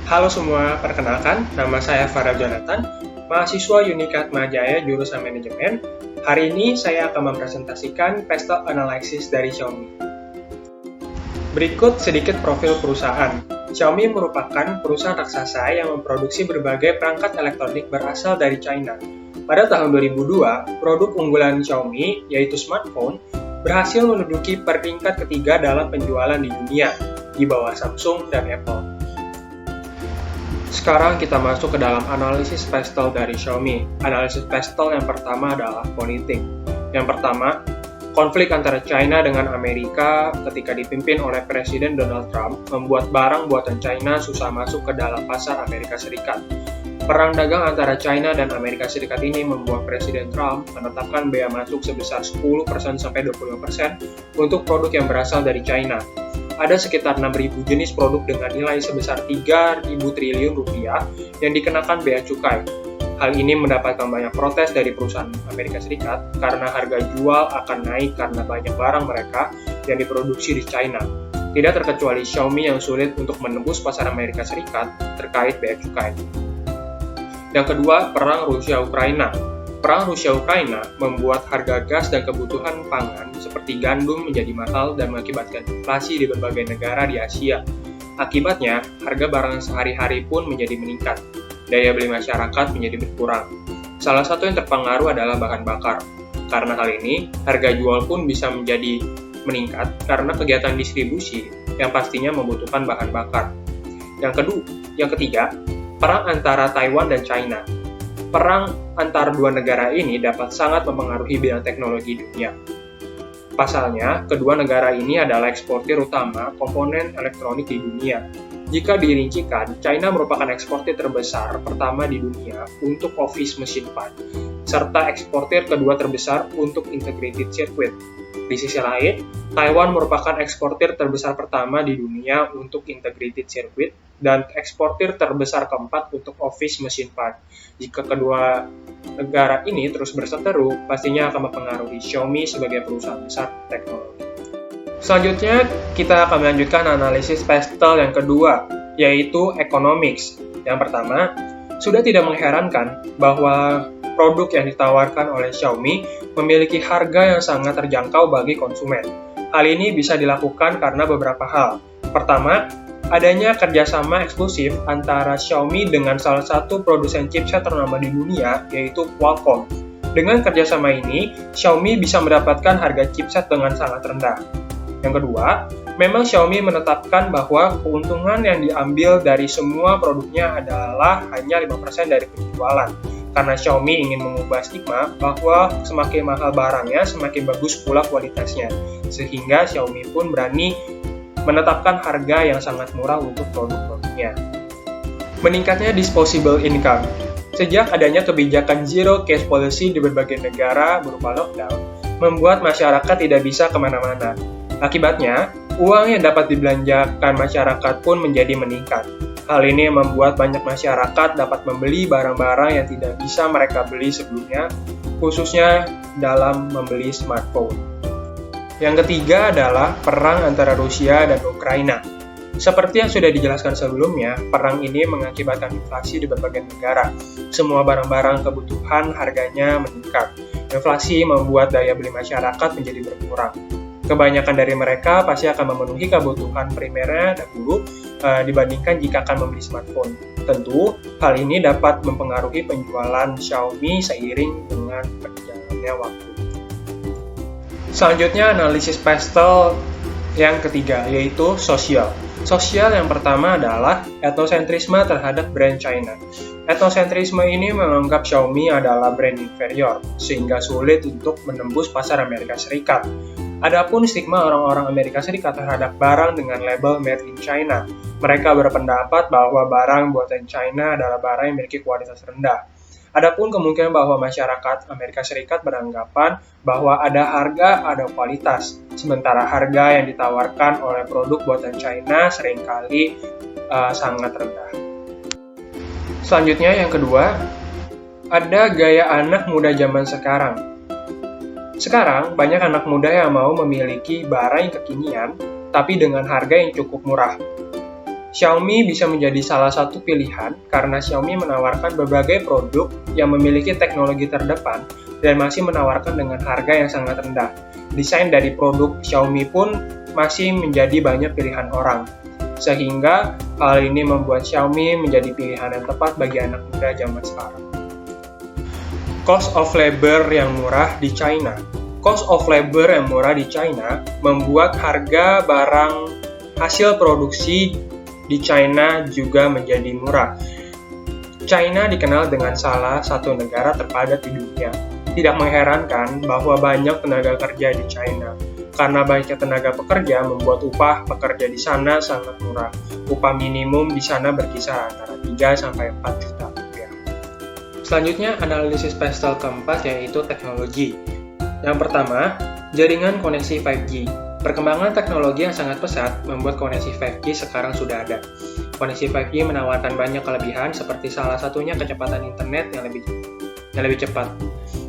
Halo semua, perkenalkan, nama saya Farah Jonathan, mahasiswa Unikat Majaya jurusan Manajemen. Hari ini saya akan mempresentasikan Pastel Analysis dari Xiaomi. Berikut sedikit profil perusahaan. Xiaomi merupakan perusahaan raksasa yang memproduksi berbagai perangkat elektronik berasal dari China. Pada tahun 2002, produk unggulan Xiaomi, yaitu smartphone, berhasil menduduki peringkat ketiga dalam penjualan di dunia, di bawah Samsung dan Apple. Sekarang kita masuk ke dalam analisis Pastel dari Xiaomi. Analisis Pastel yang pertama adalah politik. Yang pertama, konflik antara China dengan Amerika ketika dipimpin oleh Presiden Donald Trump membuat barang buatan China susah masuk ke dalam pasar Amerika Serikat. Perang dagang antara China dan Amerika Serikat ini membuat Presiden Trump menetapkan bea masuk sebesar 10% sampai 25% untuk produk yang berasal dari China. Ada sekitar 6.000 jenis produk dengan nilai sebesar 3.000 triliun rupiah yang dikenakan bea cukai. Hal ini mendapatkan banyak protes dari perusahaan Amerika Serikat karena harga jual akan naik karena banyak barang mereka yang diproduksi di China. Tidak terkecuali Xiaomi yang sulit untuk menembus pasar Amerika Serikat terkait bea cukai. Yang kedua, perang Rusia-Ukraina. Perang Rusia-Ukraina membuat harga gas dan kebutuhan pangan seperti gandum menjadi mahal dan mengakibatkan inflasi di berbagai negara di Asia. Akibatnya, harga barang sehari-hari pun menjadi meningkat. Daya beli masyarakat menjadi berkurang. Salah satu yang terpengaruh adalah bahan bakar. Karena hal ini, harga jual pun bisa menjadi meningkat karena kegiatan distribusi yang pastinya membutuhkan bahan bakar. Yang ketiga, perang antara Taiwan dan China. Perang antara dua negara ini dapat sangat mempengaruhi bidang teknologi dunia. Pasalnya, kedua negara ini adalah eksportir utama komponen elektronik di dunia. Jika dirincikan, China merupakan eksportir terbesar pertama di dunia untuk office machine part, serta eksportir kedua terbesar untuk integrated circuit. Di sisi lain, Taiwan merupakan eksportir terbesar pertama di dunia untuk integrated circuit dan eksportir terbesar keempat untuk office machine part. Jika kedua negara ini terus berseteru, pastinya akan mempengaruhi Xiaomi sebagai perusahaan besar teknologi. Selanjutnya, kita akan melanjutkan analisis Pastel yang kedua, yaitu economics. Yang pertama, sudah tidak mengherankan bahwa produk yang ditawarkan oleh Xiaomi memiliki harga yang sangat terjangkau bagi konsumen. Hal ini bisa dilakukan karena beberapa hal. Pertama, adanya kerjasama eksklusif antara Xiaomi dengan salah satu produsen chipset ternama di dunia, yaitu Qualcomm. Dengan kerjasama ini, Xiaomi bisa mendapatkan harga chipset dengan sangat rendah. Yang kedua, memang Xiaomi menetapkan bahwa keuntungan yang diambil dari semua produknya adalah hanya 5% dari penjualan. Karena Xiaomi ingin mengubah stigma bahwa semakin mahal barangnya, semakin bagus pula kualitasnya. Sehingga Xiaomi pun berani menetapkan harga yang sangat murah untuk produk-produknya. Meningkatnya disposable income. Sejak adanya kebijakan zero cash policy di berbagai negara berupa lockdown, membuat masyarakat tidak bisa kemana-mana. Akibatnya, uang yang dapat dibelanjakan masyarakat pun menjadi meningkat. Hal ini membuat banyak masyarakat dapat membeli barang-barang yang tidak bisa mereka beli sebelumnya, khususnya dalam membeli smartphone. Yang ketiga adalah perang antara Rusia dan Ukraina. Seperti yang sudah dijelaskan sebelumnya, perang ini mengakibatkan inflasi di berbagai negara. Semua barang-barang kebutuhan harganya meningkat. Inflasi membuat daya beli masyarakat menjadi berkurang. Kebanyakan dari mereka pasti akan memenuhi kebutuhan primernya dahulu dibandingkan jika akan membeli smartphone. Tentu, hal ini dapat mempengaruhi penjualan Xiaomi seiring dengan berjalannya waktu. Selanjutnya, analisis Pastel yang ketiga, yaitu sosial. Sosial yang pertama adalah etnosentrisme terhadap brand China. Etnosentrisme ini menganggap Xiaomi adalah brand inferior, sehingga sulit untuk menembus pasar Amerika Serikat. Adapun stigma orang-orang Amerika Serikat terhadap barang dengan label Made in China. Mereka berpendapat bahwa barang buatan China adalah barang yang memiliki kualitas rendah. Adapun kemungkinan bahwa masyarakat Amerika Serikat beranggapan bahwa ada harga, ada kualitas. Sementara harga yang ditawarkan oleh produk buatan China seringkali sangat rendah. Selanjutnya yang kedua, ada gaya anak muda zaman sekarang. Sekarang, banyak anak muda yang mau memiliki barang yang kekinian, tapi dengan harga yang cukup murah. Xiaomi bisa menjadi salah satu pilihan karena Xiaomi menawarkan berbagai produk yang memiliki teknologi terdepan dan masih menawarkan dengan harga yang sangat rendah. Desain dari produk Xiaomi pun masih menjadi banyak pilihan orang, sehingga hal ini membuat Xiaomi menjadi pilihan yang tepat bagi anak muda zaman sekarang. Cost of labor yang murah di China. Cost of labor yang murah di China membuat harga barang hasil produksi di China juga menjadi murah. China dikenal dengan salah satu negara terpadat di dunia. Tidak mengherankan bahwa banyak tenaga kerja di China. Karena banyaknya tenaga pekerja membuat upah pekerja di sana sangat murah. Upah minimum di sana berkisar antara 3-4 juta rupiah. Selanjutnya, analisis pastel keempat yaitu teknologi. Yang pertama, jaringan koneksi 5G. Perkembangan teknologi yang sangat pesat membuat koneksi 5G sekarang sudah ada. Koneksi 5G menawarkan banyak kelebihan seperti salah satunya kecepatan internet yang lebih cepat.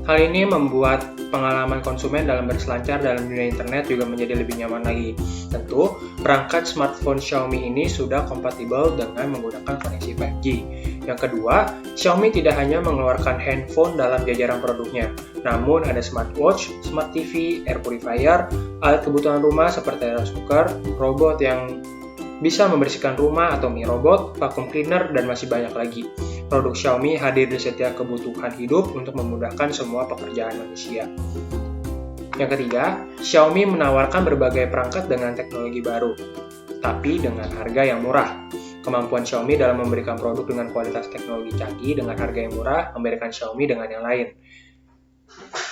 Hal ini membuat pengalaman konsumen dalam berselancar dalam dunia internet juga menjadi lebih nyaman lagi. Tentu, perangkat smartphone Xiaomi ini sudah kompatibel dengan menggunakan koneksi 5G. Yang kedua, Xiaomi tidak hanya mengeluarkan handphone dalam jajaran produknya, namun ada smartwatch, smart TV, air purifier, alat kebutuhan rumah seperti rice cooker, robot yang bisa membersihkan rumah atau mini robot, vacuum cleaner, dan masih banyak lagi. Produk Xiaomi hadir di setiap kebutuhan hidup untuk memudahkan semua pekerjaan manusia. Yang ketiga, Xiaomi menawarkan berbagai perangkat dengan teknologi baru, tapi dengan harga yang murah. Kemampuan Xiaomi dalam memberikan produk dengan kualitas teknologi canggih dengan harga yang murah memberikan Xiaomi dengan yang lain.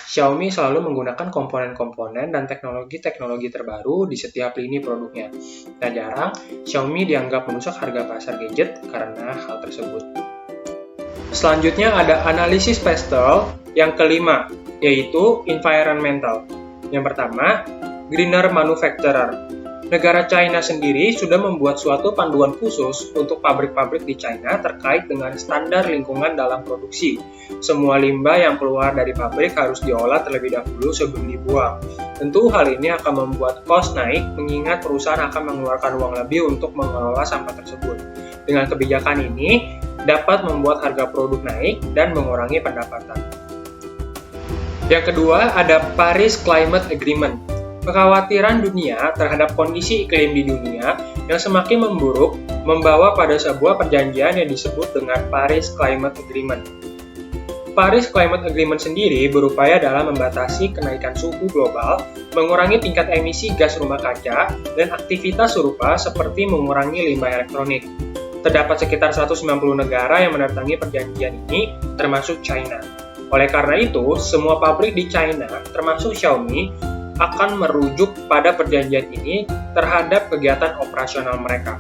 Xiaomi selalu menggunakan komponen-komponen dan teknologi-teknologi terbaru di setiap lini produknya. Tak jarang, Xiaomi dianggap merusak harga pasar gadget karena hal tersebut. Selanjutnya ada analisis pastel yang kelima, yaitu environmental. Yang pertama, greener manufacturer. Negara China sendiri sudah membuat suatu panduan khusus untuk pabrik-pabrik di China terkait dengan standar lingkungan dalam produksi. Semua limbah yang keluar dari pabrik harus diolah terlebih dahulu sebelum dibuang. Tentu hal ini akan membuat kos naik mengingat perusahaan akan mengeluarkan uang lebih untuk mengelola sampah tersebut. Dengan kebijakan ini, dapat membuat harga produk naik dan mengurangi pendapatan. Yang kedua, ada Paris Climate Agreement. Kekhawatiran dunia terhadap kondisi iklim di dunia yang semakin memburuk membawa pada sebuah perjanjian yang disebut dengan Paris Climate Agreement. Paris Climate Agreement sendiri berupaya dalam membatasi kenaikan suhu global, mengurangi tingkat emisi gas rumah kaca, dan aktivitas serupa seperti mengurangi limbah elektronik. Terdapat sekitar 190 negara yang menandatangani perjanjian ini, termasuk China. Oleh karena itu, semua pabrik di China, termasuk Xiaomi, akan merujuk pada perjanjian ini terhadap kegiatan operasional mereka.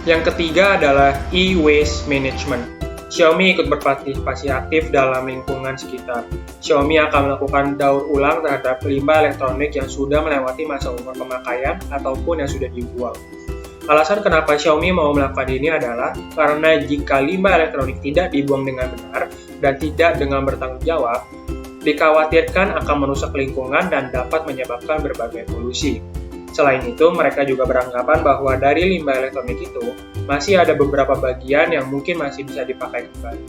Yang ketiga adalah e-waste management. Xiaomi ikut berpartisipasi aktif dalam lingkungan sekitar. Xiaomi akan melakukan daur ulang terhadap limbah elektronik yang sudah melewati masa umur pemakaian ataupun yang sudah dibuang. Alasan kenapa Xiaomi mau melakukan ini adalah karena jika limbah elektronik tidak dibuang dengan benar dan tidak dengan bertanggung jawab, dikhawatirkan akan merusak lingkungan dan dapat menyebabkan berbagai polusi. Selain itu, mereka juga beranggapan bahwa dari limbah elektronik itu, masih ada beberapa bagian yang mungkin masih bisa dipakai kembali.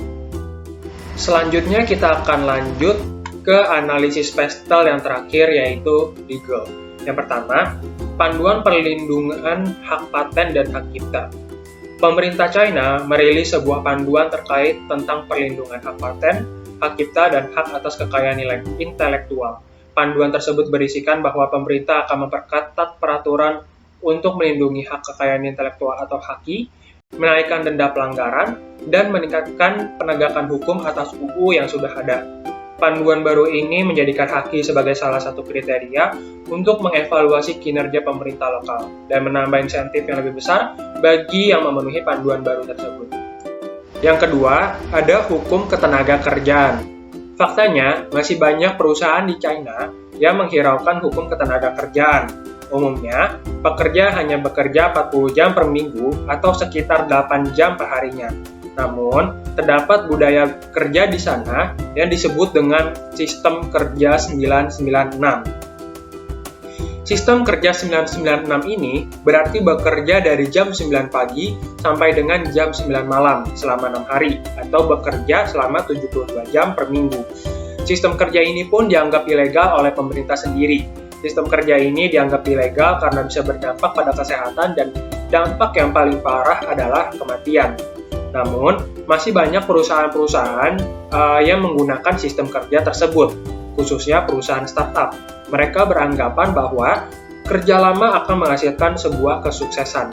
Selanjutnya, kita akan lanjut ke analisis pastel yang terakhir, yaitu legal. Yang pertama, panduan perlindungan hak paten dan hak cipta. Pemerintah China merilis sebuah panduan terkait tentang perlindungan hak paten, hak cipta, dan hak atas kekayaan intelektual. Panduan tersebut berisikan bahwa pemerintah akan memperketat peraturan untuk melindungi hak kekayaan intelektual atau HAKI, menaikkan denda pelanggaran, dan meningkatkan penegakan hukum atas UU yang sudah ada. Panduan baru ini menjadikan HAKI sebagai salah satu kriteria untuk mengevaluasi kinerja pemerintah lokal dan menambah insentif yang lebih besar bagi yang memenuhi panduan baru tersebut. Yang kedua, ada hukum ketenaga kerjaan. Faktanya, masih banyak perusahaan di China yang menghiraukan hukum ketenaga kerjaan. Umumnya, pekerja hanya bekerja 40 jam per minggu atau sekitar 8 jam per harinya. Namun, terdapat budaya kerja di sana yang disebut dengan sistem kerja 996. Sistem kerja 996 ini berarti bekerja dari jam 9 pagi sampai dengan jam 9 malam selama 6 hari, atau bekerja selama 72 jam per minggu. Sistem kerja ini pun dianggap ilegal oleh pemerintah sendiri. Sistem kerja ini dianggap ilegal karena bisa berdampak pada kesehatan dan dampak yang paling parah adalah kematian. Namun, masih banyak perusahaan-perusahaan yang menggunakan sistem kerja tersebut, khususnya perusahaan startup. Mereka beranggapan bahwa kerja lama akan menghasilkan sebuah kesuksesan.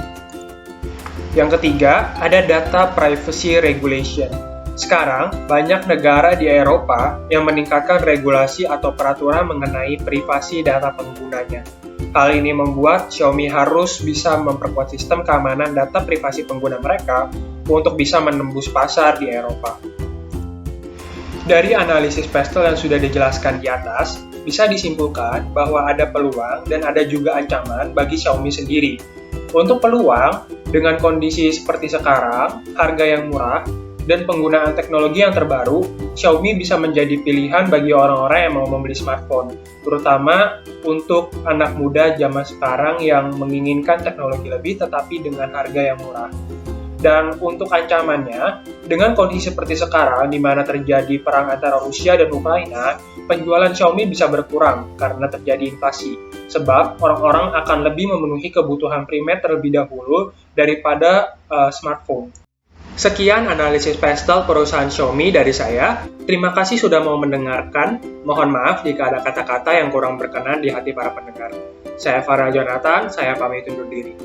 Yang ketiga, ada data privacy regulation. Sekarang, banyak negara di Eropa yang meningkatkan regulasi atau peraturan mengenai privasi data penggunanya. Hal ini membuat Xiaomi harus bisa memperkuat sistem keamanan data privasi pengguna mereka untuk bisa menembus pasar di Eropa. Dari analisis Pestel yang sudah dijelaskan di atas, bisa disimpulkan bahwa ada peluang dan ada juga ancaman bagi Xiaomi sendiri. Untuk peluang, dengan kondisi seperti sekarang, harga yang murah, dan penggunaan teknologi yang terbaru, Xiaomi bisa menjadi pilihan bagi orang-orang yang mau membeli smartphone, terutama untuk anak muda zaman sekarang yang menginginkan teknologi lebih tetapi dengan harga yang murah. Dan untuk ancamannya, dengan kondisi seperti sekarang di mana terjadi perang antara Rusia dan Ukraina, penjualan Xiaomi bisa berkurang karena terjadi inflasi. Sebab orang-orang akan lebih memenuhi kebutuhan primer terlebih dahulu daripada smartphone. Sekian analisis Pestel perusahaan Xiaomi dari saya. Terima kasih sudah mau mendengarkan. Mohon maaf jika ada kata-kata yang kurang berkenan di hati para pendengar. Saya Farah Jonathan, saya pamit undur diri.